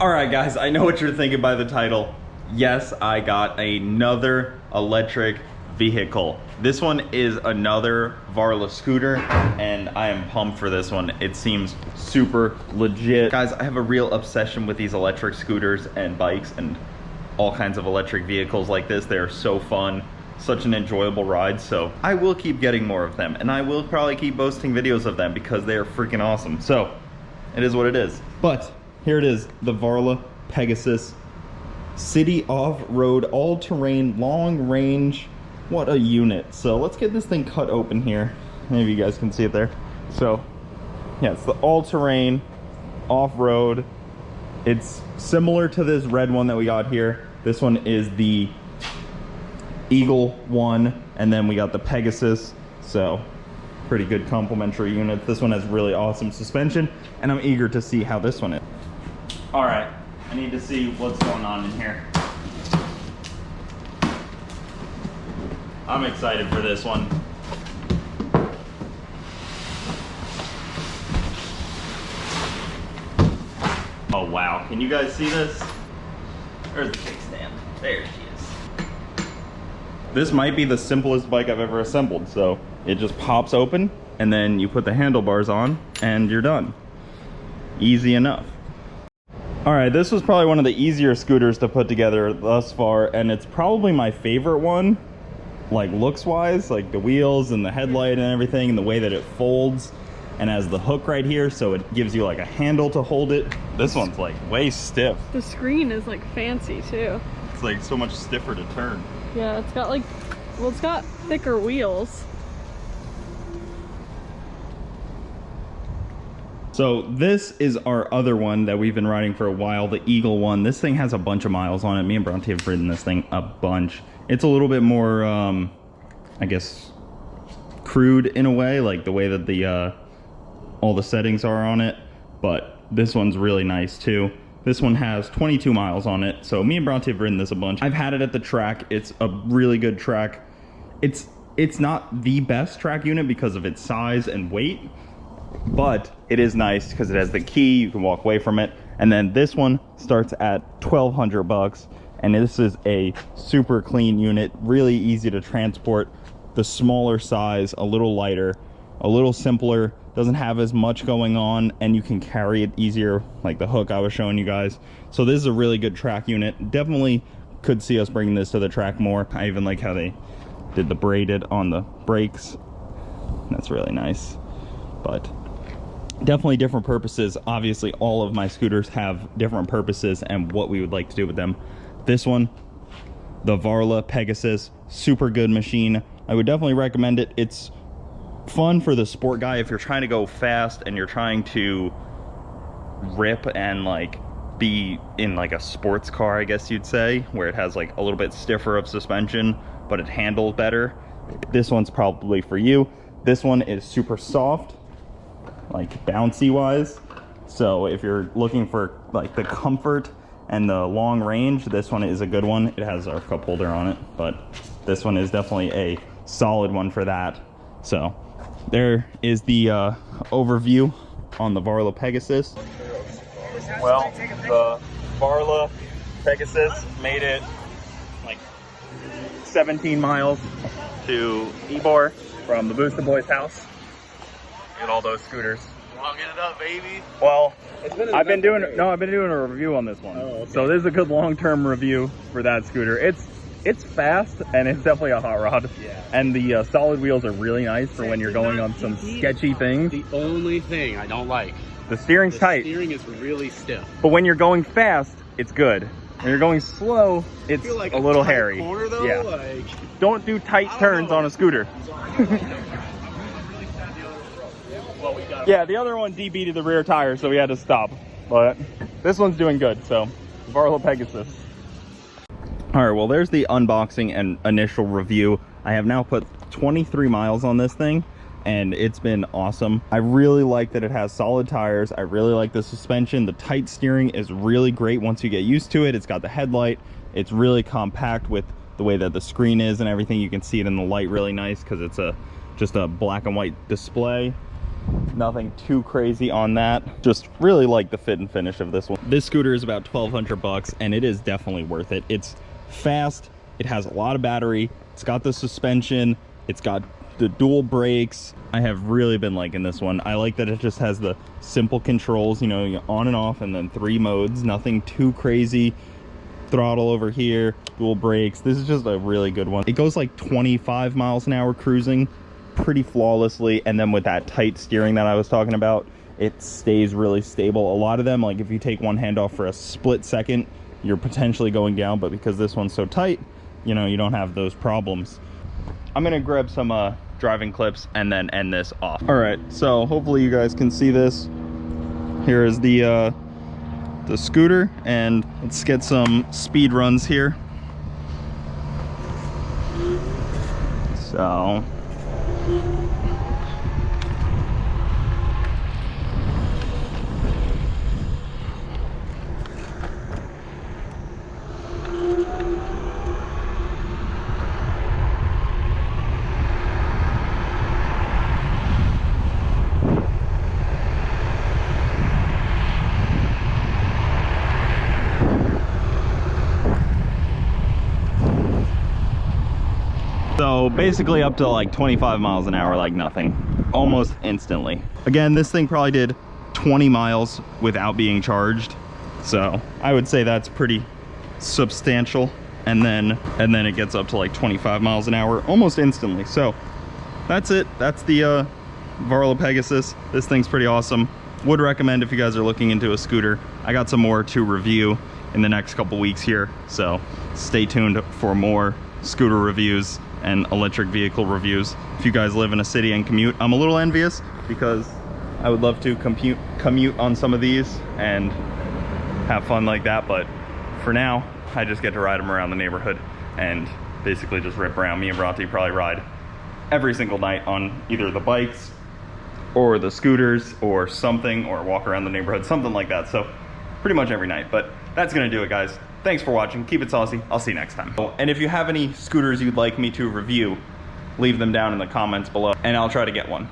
All right, guys, I know what you're thinking by the title. Yes, I got another electric vehicle. This one is another Varla scooter, and I am pumped for this one. It seems super legit. Guys, I have a real obsession with these electric scooters and bikes and all kinds of electric vehicles like this. They are so fun, such an enjoyable ride, so I will keep getting more of them, and I will probably keep posting videos of them because they are freaking awesome. So, it is what it is. But here it is, the Varla Pegasus city off-road all-terrain long range. What a unit. So let's get this thing cut open here. Maybe you guys can see it there. So yeah, it's the all-terrain off-road. It's similar to this red one that we got here. This one is the Eagle one, and then we got the Pegasus. So pretty good complementary units. This one has really awesome suspension, and I'm eager to see how this one is. All right, I need to see what's going on in here. I'm excited for this one. Oh wow, can you guys see this? There's the kickstand. There she is. This might be the simplest bike I've ever assembled. So it just pops open, and then you put the handlebars on, and you're done. Easy enough. All right, this was probably one of the easier scooters to put together thus far, and it's probably my favorite one, like looks wise, like the wheels and the headlight and everything, and the way that it folds and has the hook right here, so it gives you like a handle to hold it. This one's like way stiff. The screen is like fancy too. It's like so much stiffer to turn. Yeah, it's got like, well, it's got thicker wheels. So this is our other one that we've been riding for a while, the Eagle one. This thing has a bunch of miles on it. Me and Bronte have ridden this thing a bunch. It's a little bit more, I guess, crude in a way, like the way that the all the settings are on it. But this one's really nice too. This one has 22 miles on it. So me and Bronte have ridden this a bunch. I've had it at the track. It's a really good track. It's not the best track unit because of its size and weight, but it is nice because it has the key. You can walk away from it. And then this one starts at 1,200 bucks, and this is a super clean unit, really easy to transport. The smaller size, a little lighter, a little simpler, doesn't have as much going on, and you can carry it easier, like the hook I was showing you guys. So this is a really good track unit. Definitely could see us bringing this to the track more. I even like how they did the braided on the brakes. That's really nice. But definitely different purposes. Obviously all of my scooters have different purposes and what we would like to do with them. This one, the Varla Pegasus, super good machine. I would definitely recommend it. It's fun for the sport guy if you're trying to go fast and you're trying to rip and like be in like a sports car, I guess you'd say, where it has like a little bit stiffer of suspension but it handles better. This one's probably for you. This one is super soft, like bouncy wise. So if you're looking for like the comfort and the long range, this one is a good one. It has our cup holder on it, but this one is definitely a solid one for that. So there is the overview on the Varla Pegasus. Well, the Varla Pegasus made it like 17 miles to Ybor from the Booster Boys house. Look at all those scooters. Walking it up, baby. Well, I've been doing a review on this one. Oh, okay. So this is a good long-term review for that scooter. It's fast, and it's definitely a hot rod. Yeah. And the solid wheels are really nice for when you're going on some sketchy things. The only thing I don't like, The steering's tight. The steering is really stiff. But when you're going fast, it's good. When you're going slow, it's like a little tight hairy. corner, though, yeah. like... Don't do tight turns on a scooter. Yeah, the other one DB'd the rear tire, so we had to stop. But this one's doing good, so Varla Pegasus. All right, well, there's the unboxing and initial review. I have now put 23 miles on this thing, and it's been awesome. I really like that it has solid tires. I really like the suspension. The tight steering is really great once you get used to it. It's got the headlight. It's really compact with the way that the screen is and everything. You can see it in the light really nice because it's just a black and white display. Nothing too crazy on that. Just really like the fit and finish of this one. This scooter is about 1,200 bucks and it is definitely worth it. It's fast, it has a lot of battery, it's got the suspension, it's got the dual brakes. I have really been liking this one. I like that it just has the simple controls, you know, on and off, and then 3 modes, nothing too crazy. Throttle over here, dual brakes. This is just a really good one. It goes like 25 miles an hour cruising pretty flawlessly, and then with that tight steering that I was talking about, it stays really stable. A lot of them, like if you take one hand off for a split second, you're potentially going down, but because this one's so tight, you know, you don't have those problems. I'm gonna grab some driving clips and then end this off. All right, so hopefully you guys can see this. Here is the scooter, and let's get some speed runs here. So basically up to like 25 miles an hour, like nothing, almost instantly. Again, this thing probably did 20 miles without being charged, so I would say that's pretty substantial. And then it gets up to like 25 miles an hour almost instantly. So that's it. That's the Varla Pegasus. This thing's pretty awesome. Would recommend if you guys are looking into a scooter. I got some more to review in the next couple weeks here, so stay tuned for more scooter reviews and electric vehicle reviews. If you guys live in a city and commute, I'm a little envious because I would love to commute on some of these and have fun like that, but for now I just get to ride them around the neighborhood and basically just rip around. Me and Bronte probably ride every single night on either the bikes or the scooters or something, or walk around the neighborhood, something like that. So pretty much every night. But that's gonna do it, guys. Thanks for watching. Keep it saucy. I'll see you next time. And if you have any scooters you'd like me to review, leave them down in the comments below and I'll try to get one.